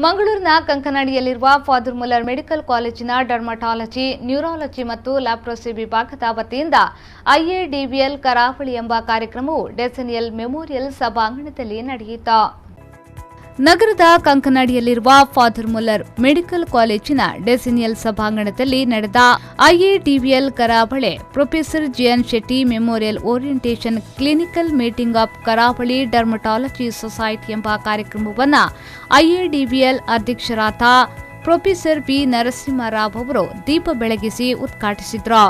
ಮಂಗಳೂರಿನ ಕಂಕನಾಡಿಯಲ್ಲಿರುವ father Muller medical ಕಾಲೇಜಿನ dermatology, neurology ಮತ್ತು ಲ್ಯಾಪ್ರೋಸಿ ವಿಭಾಗದ ವತಿಯಿಂದ ಐಎಡಿಬಿಎಲ್ ಕರಾವಳಿ ಎಂಬ ಕಾರ್ಯಕ್ರಮವು ಡೆಸೆನಿಯಲ್ ಮೆಮೋರಿಯಲ್ ಸಭಾಂಗಣದಲ್ಲಿ ನಡೆಯಿತು. ನಗರದ ಕಂಕನಾಡಿಯಲ್ಲಿರುವ ಫಾದರ್ ಮುಲ್ಲರ್ ಮೆಡಿಕಲ್ ಕಾಲೇಜಿನ ಡೆಸೆನಿಯಲ್ ಸಭಾಂಗಣದಲ್ಲಿ ನಡೆದ ಐಎಡಿಬಿಎಲ್ ಕರಾವಳಿ professor GN Shetty memorial orientation clinical meeting of ಕರಾವಳಿ ಡರ್ಮಟಾಲಜಿ ಸೊಸೈಟಿ ಎಂಬ ಕಾರ್ಯಕ್ರಮವನ್ನು ಐಎಡಿಬಿಎಲ್ ಅಧ್ಯಕ್ಷರಾದ ಪ್ರೊಫೆಸರ್ ಬಿ ನರಸಿಂಹರಾವ್ ಅವರು ದೀಪ ಬೆಳಗಿಸಿ ಉದ್ಘಾಟಿಸಿದರು.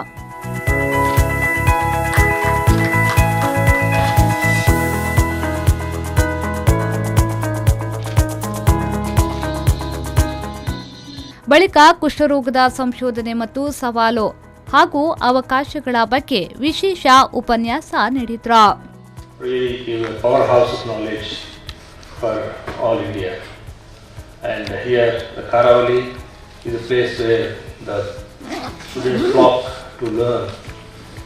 ಬಳಿಕ ಕುಷ್ಠರೋಗದ ಸಂಶೋಧನೆ ಮತ್ತು ಸವಾಲು ಹಾಗೂ ಅವಕಾಶಗಳ ಬಗ್ಗೆ ವಿಶೇಷ ಉಪನ್ಯಾಸ ನೀಡಿದರು. And here the Karavali is a place where the students flock to learn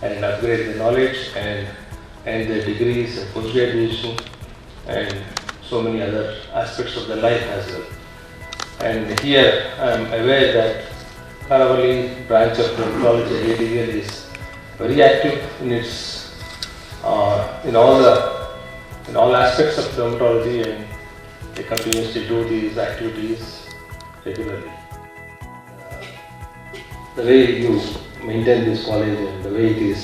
and upgrade their knowledge and their degrees and post-graduation and so many other aspects of their life as well. And here I am aware that Karavali branch of dermatology ADVL is very active in its in all aspects of dermatology, and they continuously do these activities regularly. The way you maintain this college and the way it is,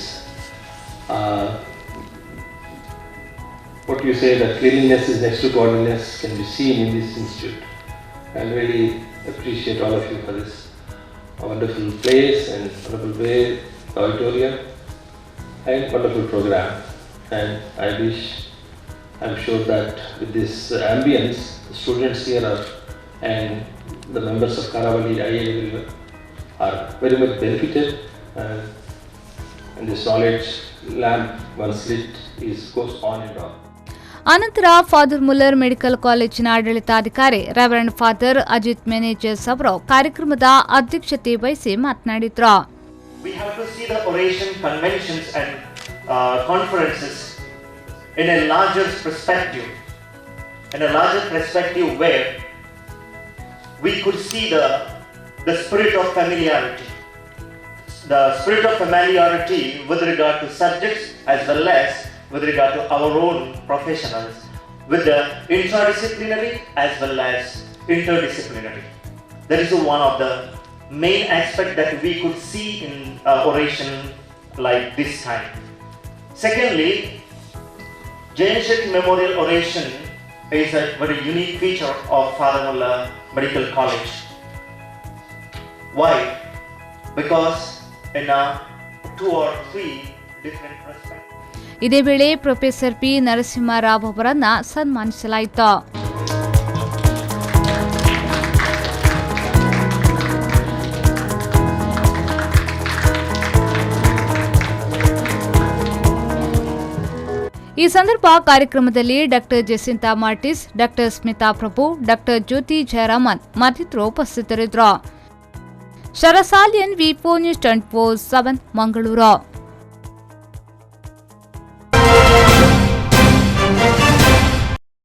what you say that cleanliness is next to godliness can be seen in this institute. I really appreciate all of you for this wonderful place and wonderful way, auditorium and wonderful program. And I'm sure that with this ambience, the students here and the members of Karavali IAL are very much benefited, and this knowledge lamp once lit goes on and on. ಅನಂತರ father Muller medical ಕಾಲೇಜಿನ ಆಡಳಿತಾಧಿಕಾರಿ reverend father Ajit ಮೆನೇಜರ್ಸ್ ಅವರು ಕಾರ್ಯಕ್ರಮದ ಅಧ್ಯಕ್ಷತೆ ವಹಿಸಿ ಮಾತನಾಡಿದರು. We have to see the oration conventions and conferences in a larger perspective, where we could see the spirit of familiarity. The spirit of familiarity with regard to subjects as well as with regard to our own professionals, with the interdisciplinary as well as interdisciplinary. That is one of the main aspects that we could see in oration like this time. Secondly, J.N. Shetty Memorial Oration is a very unique feature of Father Muller Medical College. Why? Because in 2 or 3 different perspectives. ಇದೇ ವೇಳೆ professor P Narasimha Rao ಅವರನ್ನು ಸನ್ಮಾನಿಸಲಾಯಿತು. ಈ ಸಂದರ್ಭ ಕಾರ್ಯಕ್ರಮದಲ್ಲಿ doctor Jacinta ಮಾರ್ಟಿಸ್, doctor Smita ಪ್ರಭು, doctor ಜ್ಯೋತಿ ಜಯರಾಮನ್ ಮತ್ತಿತರರು ಉಪಸ್ಥಿತರಿದ್ದರು. ಶರಸಾಲಿಯನ್ ವಿ4 news 24/7 Mangaluru.